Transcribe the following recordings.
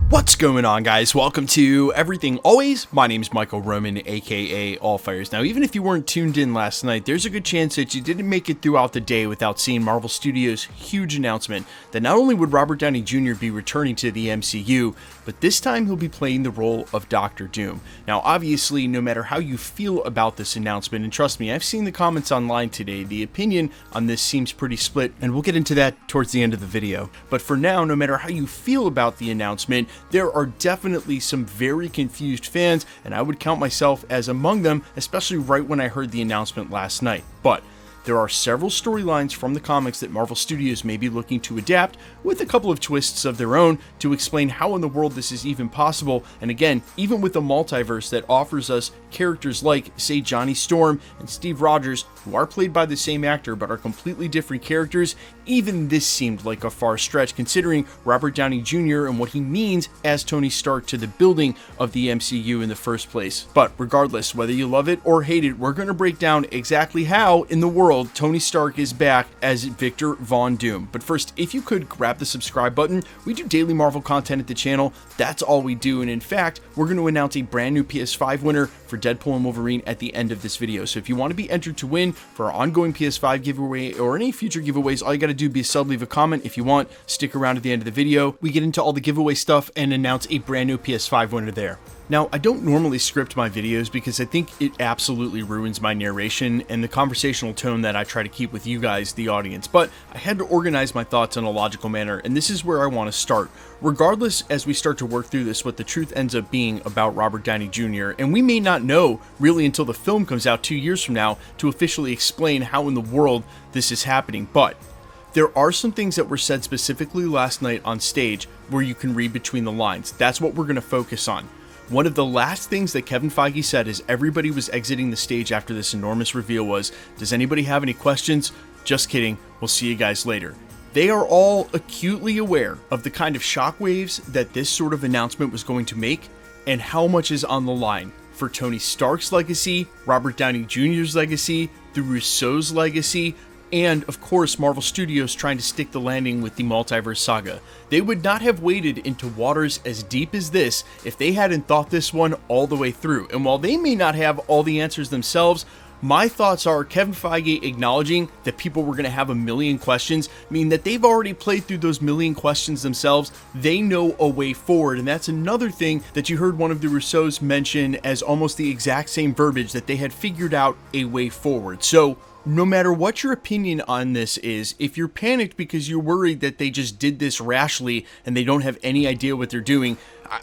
What's going on, guys? Welcome to Everything Always. My name is Michael Roman, aka Allfires. Now, even if you weren't tuned in last night, there's a good chance that you didn't make it throughout the day without seeing Marvel Studios' huge announcement that not only would Robert Downey Jr. be returning to the MCU, but this time he'll be playing the role of Dr. Doom. Now, obviously, no matter how you feel about this announcement, and trust me, I've seen the comments online today, the opinion on this seems pretty split, and we'll get into that towards the end of the video. But for now, no matter how you feel about the announcement, there are definitely some very confused fans, and I would count myself as among them, especially right when I heard the announcement last night. But there are several storylines from the comics that Marvel Studios may be looking to adapt, with a couple of twists of their own to explain how in the world this is even possible. And again, even with a multiverse that offers us characters like, say, Johnny Storm and Steve Rogers, who are played by the same actor but are completely different characters, even this seemed like a far stretch considering Robert Downey Jr. and what he means as Tony Stark to the building of the MCU in the first place. But regardless, whether you love it or hate it, we're going to break down exactly how in the world Tony Stark is back as Victor Von Doom. But first, if you could grab the subscribe button, we do daily Marvel content at the channel. That's all we do, and in fact, we're going to announce a brand new PS5 winner for Deadpool and Wolverine at the end of this video. So if you want to be entered to win for our ongoing PS5 giveaway or any future giveaways, all you got to do is leave a comment. If you want, stick around at the end of the video. We get into all the giveaway stuff and announce a brand new PS5 winner there. Now, I don't normally script my videos because I think it absolutely ruins my narration and the conversational tone that I try to keep with you guys, the audience, but I had to organize my thoughts in a logical manner, and this is where I want to start. Regardless, as we start to work through this, what the truth ends up being about Robert Downey Jr., and we may not know really until the film comes out 2 years from now to officially explain how in the world this is happening, but there are some things that were said specifically last night on stage where you can read between the lines. That's what we're going to focus on. One of the last things that Kevin Feige said as everybody was exiting the stage after this enormous reveal was, "Does anybody have any questions? Just kidding, we'll see you guys later." They are all acutely aware of the kind of shockwaves that this sort of announcement was going to make and how much is on the line for Tony Stark's legacy, Robert Downey Jr.'s legacy, the Russo's legacy, and of course Marvel Studios trying to stick the landing with the Multiverse Saga. They would not have waded into waters as deep as this if they hadn't thought this one all the way through. And while they may not have all the answers themselves, my thoughts are Kevin Feige acknowledging that people were going to have a million questions, mean that they've already played through those million questions themselves. They know a way forward, and that's another thing that you heard one of the Russos mention as almost the exact same verbiage, that they had figured out a way forward. So no matter what your opinion on this is, if you're panicked because you're worried that they just did this rashly and they don't have any idea what they're doing,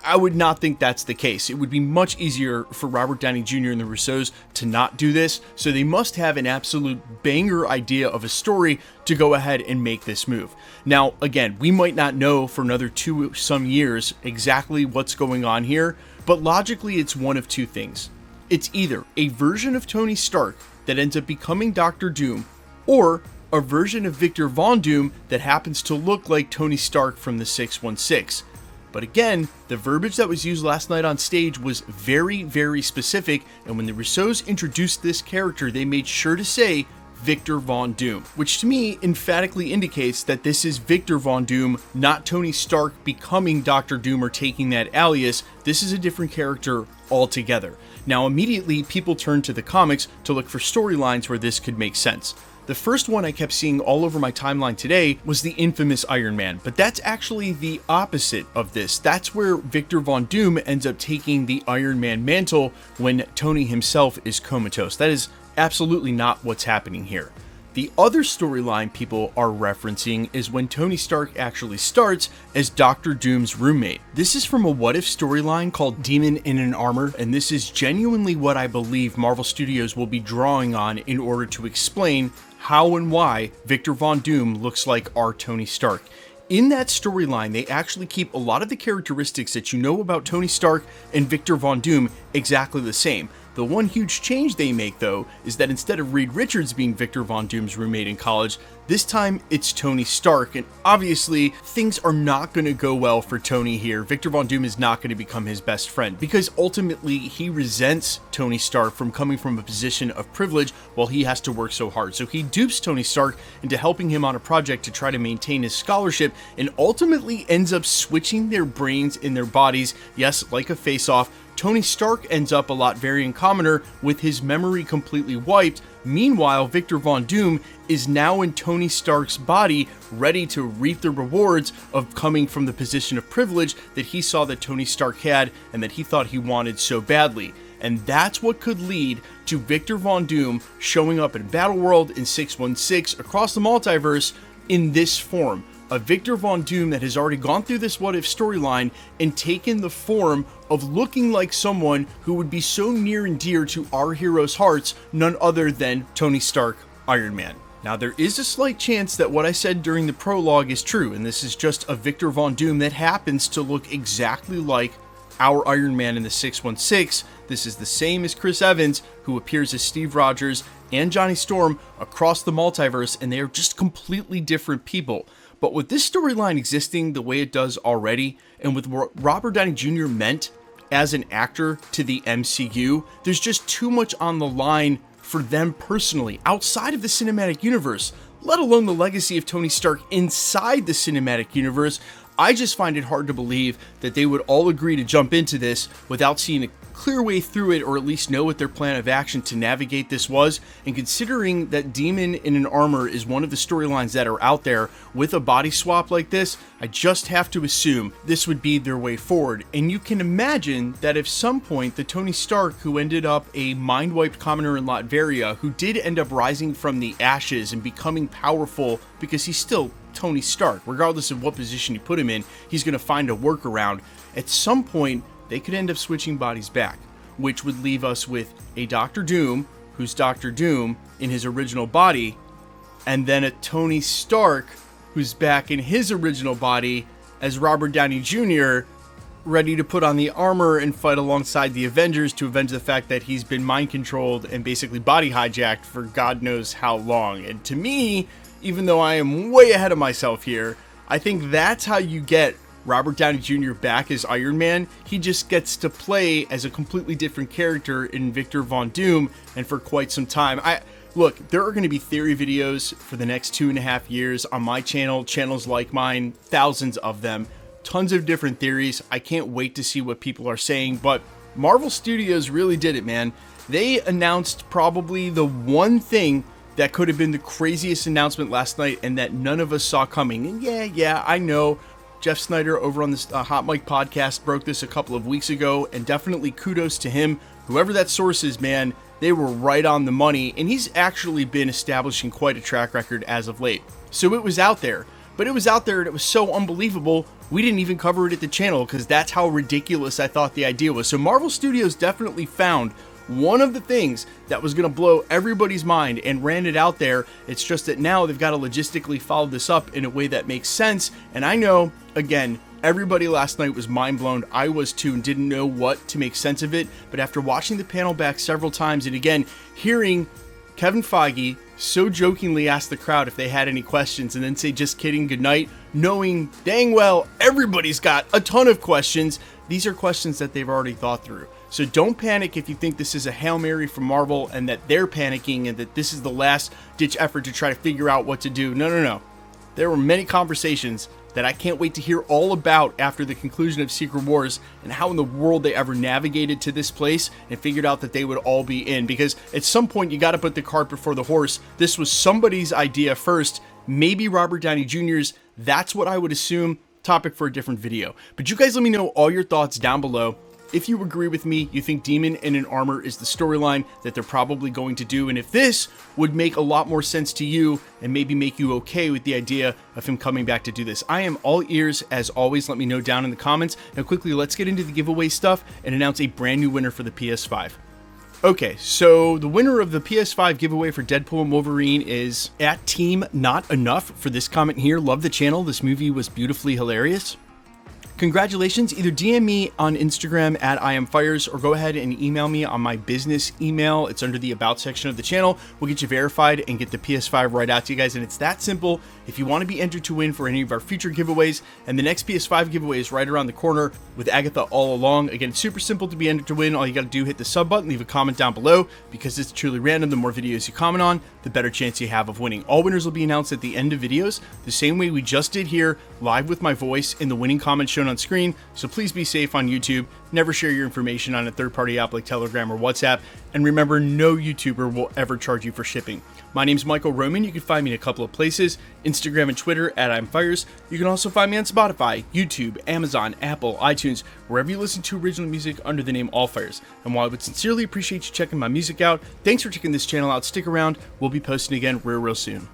I would not think that's the case. It would be much easier for Robert Downey Jr. and the Russos to not do this, so they must have an absolute banger idea of a story to go ahead and make this move. Now, again, we might not know for another some years exactly what's going on here, but logically it's one of two things. It's either a version of Tony Stark that ends up becoming Dr. Doom, or a version of Victor Von Doom that happens to look like Tony Stark from the 616. But again, the verbiage that was used last night on stage was very, very specific, and when the Russos introduced this character, they made sure to say Victor Von Doom, which to me emphatically indicates that this is Victor Von Doom, not Tony Stark becoming Dr. Doom or taking that alias. This is a different character altogether. Now, immediately, people turned to the comics to look for storylines where this could make sense. The first one I kept seeing all over my timeline today was the infamous Iron Man, but that's actually the opposite of this. That's where Victor Von Doom ends up taking the Iron Man mantle when Tony himself is comatose. That is absolutely not what's happening here. The other storyline people are referencing is when Tony Stark actually starts as Dr. Doom's roommate. This is from a What If storyline called Demon in an Armor, and this is genuinely what I believe Marvel Studios will be drawing on in order to explain how and why Victor Von Doom looks like our Tony Stark. In that storyline, they actually keep a lot of the characteristics that you know about Tony Stark and Victor Von Doom exactly the same. The one huge change they make, though, is that instead of Reed Richards being Victor Von Doom's roommate in college, This time, it's Tony Stark, and obviously, things are not going to go well for Tony here. Victor Von Doom is not going to become his best friend, because ultimately, he resents Tony Stark from coming from a position of privilege while he has to work so hard. So he dupes Tony Stark into helping him on a project to try to maintain his scholarship, and ultimately ends up switching their brains in their bodies. Yes, like a face-off, Tony Stark ends up a lot very commoner with his memory completely wiped. Meanwhile, Victor Von Doom is now in Tony Stark's body, ready to reap the rewards of coming from the position of privilege that he saw that Tony Stark had and that he thought he wanted so badly. And that's what could lead to Victor Von Doom showing up in Battleworld in 616 across the multiverse in this form. A Victor Von Doom that has already gone through this what if storyline and taken the form of looking like someone who would be so near and dear to our heroes' hearts, none other than Tony Stark, Iron Man. Now, there is a slight chance that what I said during the prologue is true, and this is just a Victor Von Doom that happens to look exactly like our Iron Man in the 616. This is the same as Chris Evans, who appears as Steve Rogers and Johnny Storm across the multiverse, and they are just completely different people. But with this storyline existing the way it does already, and with what Robert Downey Jr. meant as an actor to the MCU, there's just too much on the line for them personally, outside of the cinematic universe, let alone the legacy of Tony Stark inside the cinematic universe. I just find it hard to believe that they would all agree to jump into this without seeing a clear way through it, or at least know what their plan of action to navigate this was. And considering that Demon in an Armor is one of the storylines that are out there with a body swap like this, I just have to assume this would be their way forward. And you can imagine that if some point the Tony Stark who ended up a mind-wiped commoner in Latveria, who did end up rising from the ashes and becoming powerful, because he's still Tony Stark, regardless of what position you put him in, he's going to find a workaround. At some point, they could end up switching bodies back, which would leave us with a Doctor Doom, who's Doctor Doom in his original body, and then a Tony Stark, who's back in his original body as Robert Downey Jr., ready to put on the armor and fight alongside the Avengers to avenge the fact that he's been mind-controlled and basically body hijacked for God knows how long. And to me, even though I am way ahead of myself here, I think that's how you get Robert Downey Jr. back as Iron Man. He just gets to play as a completely different character in Victor Von Doom, and for quite some time. Look, there are going to be theory videos for the next 2.5 years on my channel, channels like mine, thousands of them, tons of different theories. I can't wait to see what people are saying, but Marvel Studios really did it, man. They announced probably the one thing that could have been the craziest announcement last night and that none of us saw coming. And yeah, I know Jeff Snyder over on this Hot Mic podcast broke this a couple of weeks ago, and definitely kudos to him. Whoever that source is, man, they were right on the money, and he's actually been establishing quite a track record as of late. So it was out there, but it was out there and it was so unbelievable, we didn't even cover it at the channel because that's how ridiculous I thought the idea was. So Marvel Studios definitely found one of the things that was going to blow everybody's mind and ran it out there. It's just that now they've got to logistically follow this up in a way that makes sense. And I know, again, everybody last night was mind blown. I was too, and didn't know what to make sense of it. But after watching the panel back several times, and again, hearing Kevin Feige so jokingly ask the crowd if they had any questions and then say, just kidding, good night, knowing dang well everybody's got a ton of questions, these are questions that they've already thought through. So don't panic if you think this is a Hail Mary from Marvel and that they're panicking and that this is the last ditch effort to try to figure out what to do. No. There were many conversations that I can't wait to hear all about after the conclusion of Secret Wars, and how in the world they ever navigated to this place and figured out that they would all be in. Because at some point you got to put the cart before the horse. This was somebody's idea first, maybe Robert Downey Jr.'s. That's what I would assume. Topic for a different video. But you guys let me know all your thoughts down below. If you agree with me, you think Demon in an Armor is the storyline that they're probably going to do, and if this would make a lot more sense to you and maybe make you okay with the idea of him coming back to do this. I am all ears as always. Let me know down in the comments. Now quickly, let's get into the giveaway stuff and announce a brand new winner for the PS5. Okay, so the winner of the PS5 giveaway for Deadpool and Wolverine is at Team Not Enough for this comment here. Love the channel. This movie was beautifully hilarious. Congratulations. Either DM me on Instagram at IamFires or go ahead and email me on my business email. It's under the About section of the channel. We'll get you verified and get the PS5 right out to you guys. And it's that simple. If you want to be entered to win for any of our future giveaways, and the next PS5 giveaway is right around the corner with Agatha all along. Again, it's super simple to be entered to win. All you got to do, hit the sub button, leave a comment down below. Because it's truly random, the more videos you comment on, the better chance you have of winning. All winners will be announced at the end of videos, the same way we just did here, live with my voice in the winning comments shown on screen. So please be safe on YouTube. Never share your information on a third-party app like Telegram or WhatsApp. And remember, no YouTuber will ever charge you for shipping. My name's Michael Roman. You can find me in a couple of places, Instagram and Twitter at IamFires. You can also find me on Spotify, YouTube, Amazon, Apple, iTunes, wherever you listen to original music under the name AllFires. And while I would sincerely appreciate you checking my music out, thanks for checking this channel out. Stick around. We'll be posting again real soon.